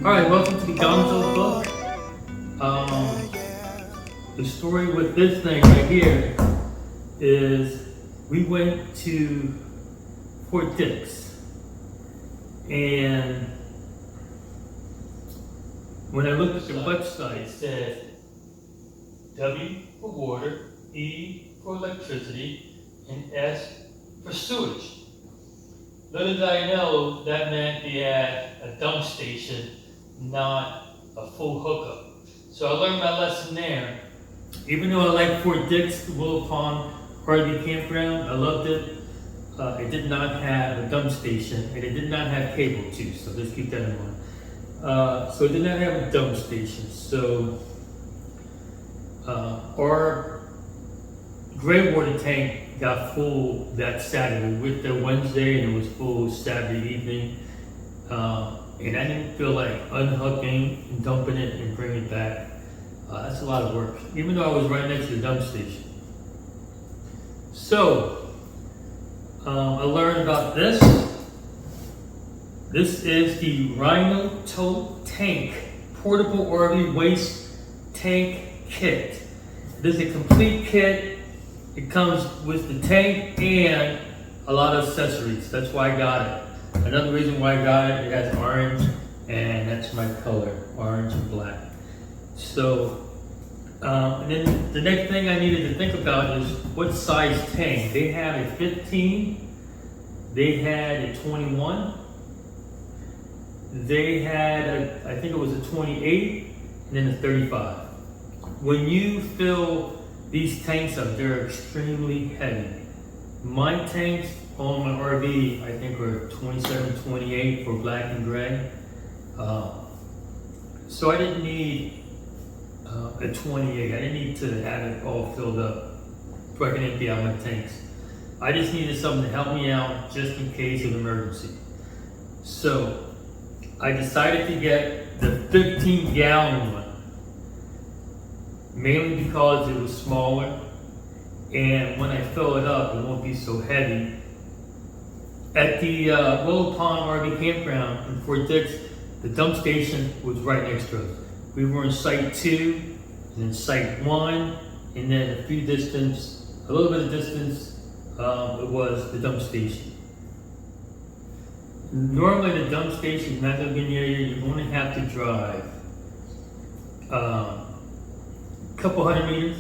Alright, welcome to the Gonzo book. The story with this thing right here is we went to Fort Dix, and when I looked at the website, it said W for water, E for electricity, and S for sewage. Little did I know that meant they had a dump station, not a full hookup. So I learned my lesson there. Even though I like Fort Dix, the Willow Pond RV campground, I loved it. It did not have a dump station, and it did not have cable too, so let's keep that in mind. So it did not have a dump station. So our gray water tank got full that Saturday with the Wednesday, and it was full Saturday evening. And I didn't feel like unhooking and dumping it and bringing it back. That's a lot of work, even though I was right next to the dump station. So, I learned about this. This is the Rhino Tote tank, portable RV waste tank kit. This is a complete kit. It comes with the tank and a lot of accessories. That's why I got it. Another reason why I got it, it has orange, and that's my color, orange and black. So, and then the next thing I needed to think about is what size tank. They had a 15, they had a 21, they had, I think it was a 28, and then a 35. When you fill these tanks up, they're extremely heavy. My tanks on my RV, I think, are 27, 28 for black and gray. So I didn't need a 28. I didn't need to have it all filled up so I can empty out my tanks. I just needed something to help me out just in case of emergency. So I decided to get the 15-gallon one, mainly because it was smaller, and when I fill it up, it won't be so heavy. At the Willow Pond RV campground in Fort Dix, the dump station was right next to us. We were in site 2, and then site 1, and then a little bit of distance, it was the dump station. Normally the dump station in that living area, you only have to drive a couple hundred meters,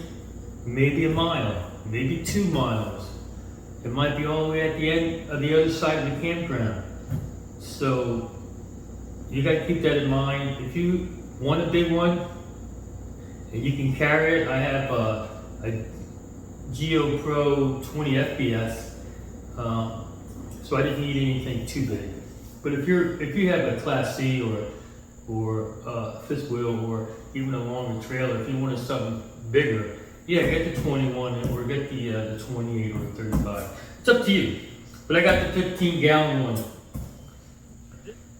maybe a mile, maybe 2 miles. It might be all the way at the end of the other side of the campground. So you got to keep that in mind. If you want a big one and you can carry it, I have a GoPro 20 FPS, so I didn't need anything too big. But if you have a Class C or fifth wheel or even a longer trailer, if you wanted something bigger, yeah, get the 21 or get the 28 or 35. It's up to you. But I got the 15-gallon one.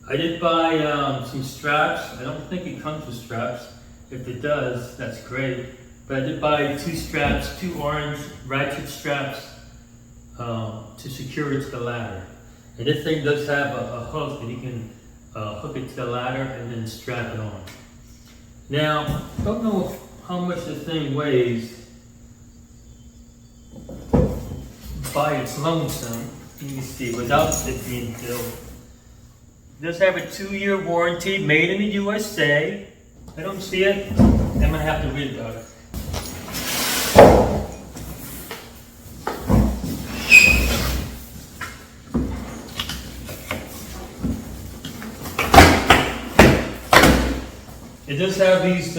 I did buy some straps. I don't think it comes with straps. If it does, that's great. But I did buy 2 straps, 2 orange ratchet straps to secure it to the ladder. And this thing does have a hook that you can hook it to the ladder and then strap it on. Now, I don't know how much this thing weighs by its lonesome. You can see without it being filled. It does have a 2-year warranty, made in the USA. I don't see it. I'm gonna have to read about it. It does have these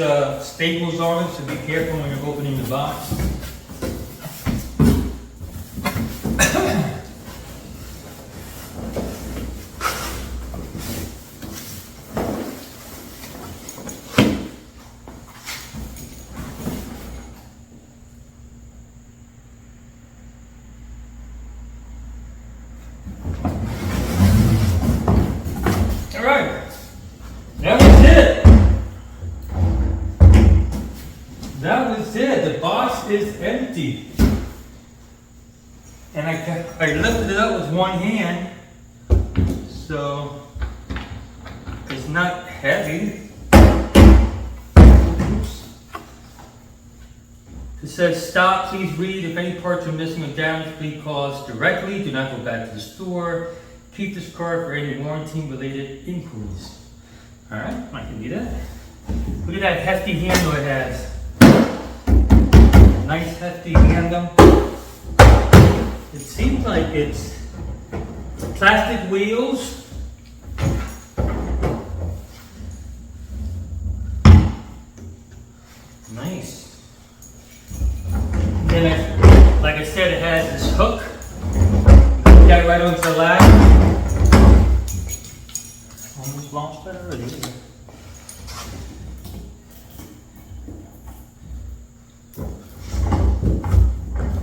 staples on it, so be careful when you're opening the box. All right, that was it. That was it. The box is empty. And I lifted it up with one hand. So, because it's not heavy. It says, stop, please read. If any parts are missing or damaged, please call us directly. Do not go back to the store. Keep this card for any warranty-related inquiries. All right, I can do that. Look at that hefty handle it has. Nice hefty handle. It seems like it's plastic wheels. Nice. Then, like I said, it has this hook. Got it right onto the ladder. Almost launched that already.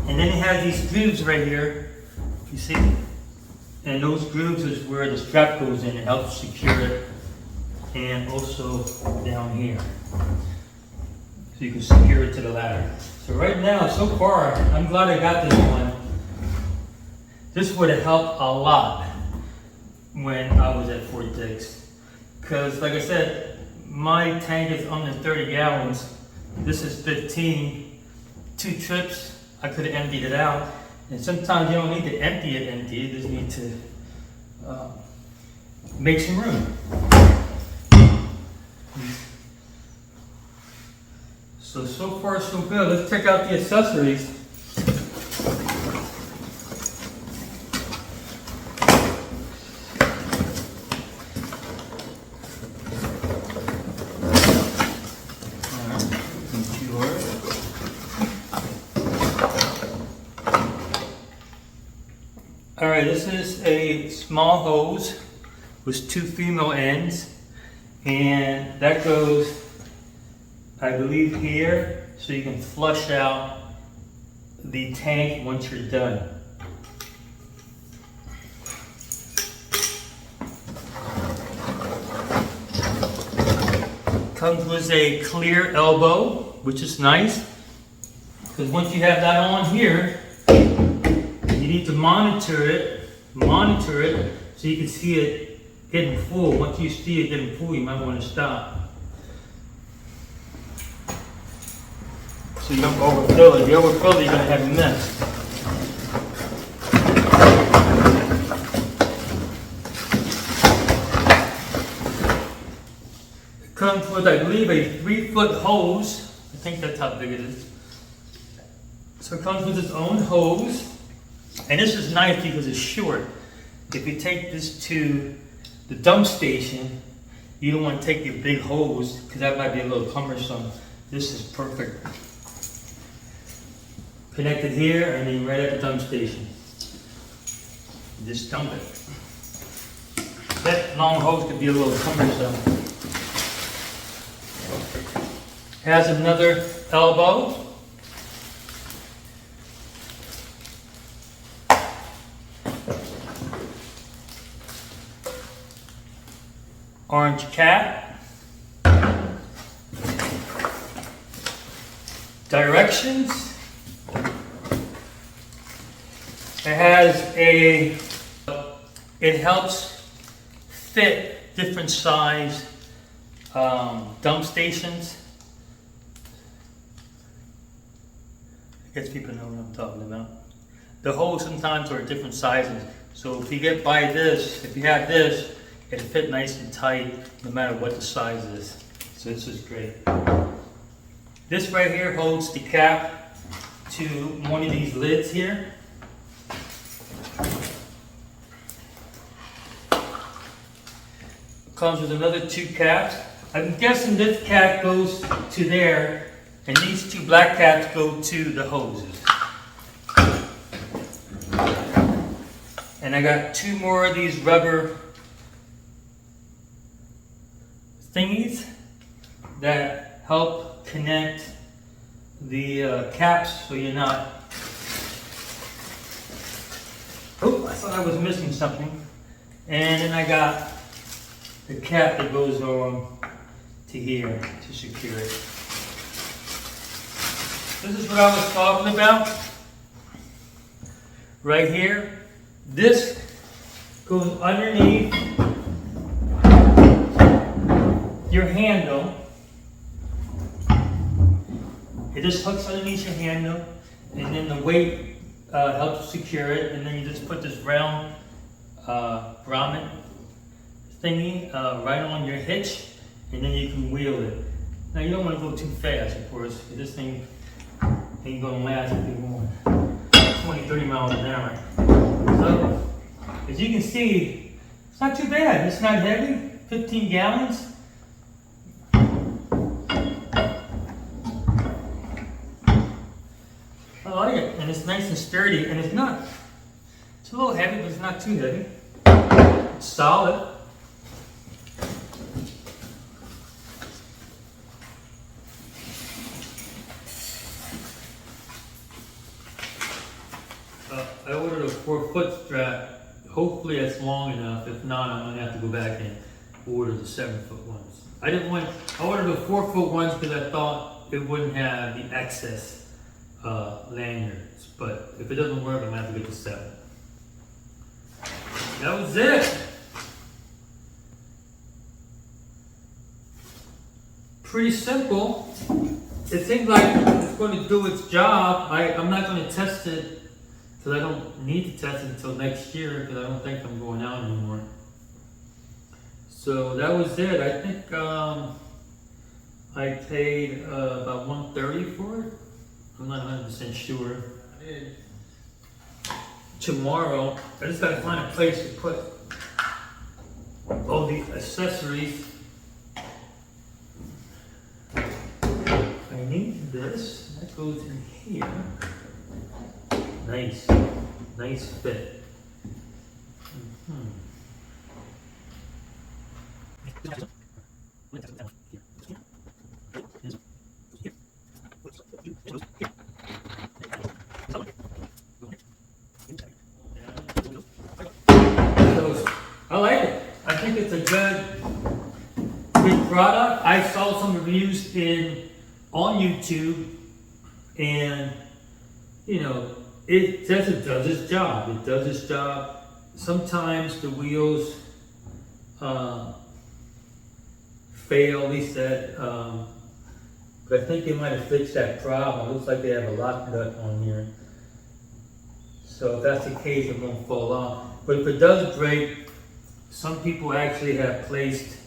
And then it has these grooves right here. You see? And those grooves is where the strap goes in. It helps secure it. And also down here. So you can secure it to the ladder. So right now, so far, I'm glad I got this one. This would have helped a lot when I was at Fort Dix. Because like I said, my tank is under 30 gallons. This is 15. 2 trips, I could have emptied it out. And sometimes you don't need to empty it, you just need to make some room. So far so good. Let's check out the accessories. Alright, this is a small hose with 2 female ends, and that goes, I believe, here, so you can flush out the tank once you're done. Comes with a clear elbow, which is nice, because once you have that on here, you need to monitor it so you can see it getting full. Once you see it getting full, you might want to stop. So you don't overfill it. If you overfill it, you're going to have a mess. It comes with, I believe, a 3-foot hose. I think that's how big it is. So it comes with its own hose. And this is nice because it's short. If you take this to the dump station, you don't want to take your big hose because that might be a little cumbersome. This is perfect. Connected here and then right at the dump station. Just dump it. That long hose could be a little cumbersome. Has another elbow. Orange cap. Directions. It helps fit different size dump stations. I guess people know what I'm talking about. The holes sometimes are different sizes. So if you get by this, if you have this, it'll fit nice and tight no matter what the size is. So this is great. This right here holds the cap to one of these lids here. Comes with another 2 caps. I'm guessing this cap goes to there, and these 2 black caps go to the hoses. And I got 2 more of these rubber thingies that help connect the caps so you're not. Oh, I thought I was missing something. And then I got the cap that goes on to here to secure it. This is what I was talking about. Right here. This goes underneath your handle. It just hooks underneath your handle, and then the weight helps secure it, and then you just put this round grommet thingy right on your hitch, and then you can wheel it. Now you don't want to go too fast, of course, because this thing ain't gonna last if you're going 20, 30 miles an hour. So, as you can see, it's not too bad. It's not heavy, 15 gallons. I like it, and it's nice and sturdy, and it's a little heavy, but it's not too heavy. It's solid. I ordered a 4-foot strap. Hopefully that's long enough. If not, I'm gonna have to go back and order the 7-foot ones. I ordered the 4-foot ones because I thought it wouldn't have the excess lanyards. But if it doesn't work, I'm gonna have to get the 7. That was it. Pretty simple. It seems like it's going to do its job. I'm not going to test it because I don't need to test it until next year because I don't think I'm going out anymore. So that was it. I think I paid about $130 for it. I'm not 100% sure. Tomorrow, I just gotta find a place to put all the accessories. I need this. That goes in here. Nice fit. I like it. I think it's a good product. I saw some reviews on YouTube, and it says it does its job. It does its job. Sometimes the wheels fail, he said, but I think they might have fixed that problem. It looks like they have a lock nut on here. So if that's the case, it won't fall off. But if it does break, some people actually have placed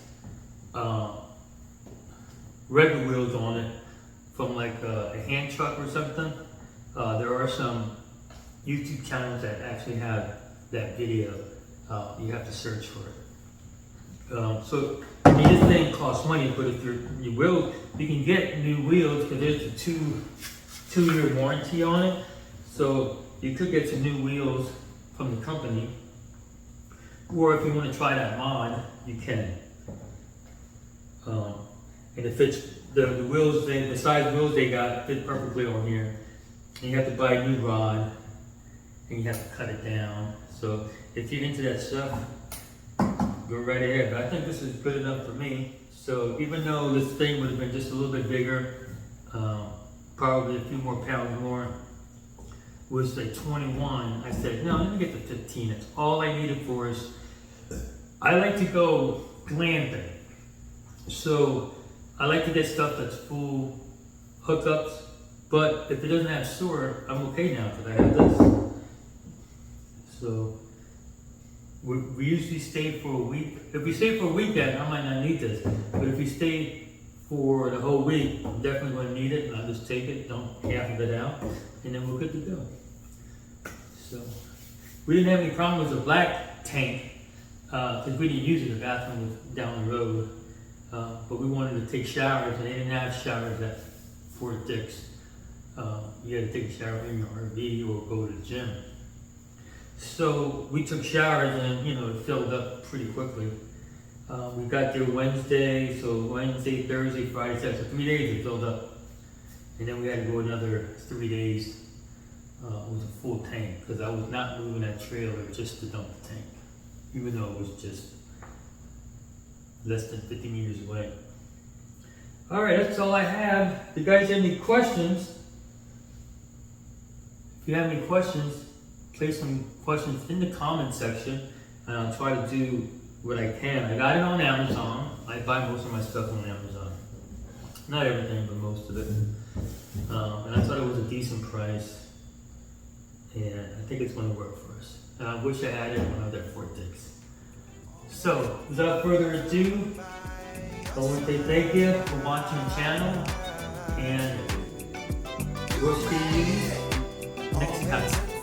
regular wheels on it from like a hand truck or something. There are some YouTube channels that actually have that video. You have to search for it. So I mean, this thing costs money, but if you can get new wheels because there's a two-year warranty on it. So you could get some new wheels from the company. Or if you want to try that mod, you can. And if it's the wheels, the size wheels they got fit perfectly on here. And you have to buy a new rod, and you have to cut it down. So if you're into that stuff, go right ahead. But I think this is good enough for me. So even though this thing would have been just a little bit bigger, probably a few more pounds more, was like 21. I said, no, let me get the 15. That's all I needed for us. I like to go glamping. So I like to get stuff that's full hookups, but if it doesn't have sewer, I'm okay now because I have this. So we usually stay for a week. If we stay for a weekend, I might not need this. But if we stay for the whole week, I'm definitely going to need it, and I'll just take it, dump half of it out, and then we're good to go. So we didn't have any problem with the black tank because we didn't use it. The bathroom was down the road, but we wanted to take showers, and they didn't have showers at Fort Dix. You had to take a shower in your RV or go to the gym. So we took showers, and it filled up pretty quickly. We got there Wednesday, so Wednesday, Thursday, Friday, Saturday, so 3 days it filled up. And then we had to go another 3 days with a full tank, because I was not moving that trailer just to dump the tank, even though it was just less than 50 meters away. All right, that's all I have. If you guys have any questions, place some questions in the comment section, and I'll try to do what I can. I got it on Amazon. I buy most of my stuff on Amazon. Not everything, but most of it. And I thought it was a decent price, and I think it's going to work for us. And I wish I had it when I was at Fort Dix. So, without further ado, I want to say thank you for watching the channel, and we'll see you next time.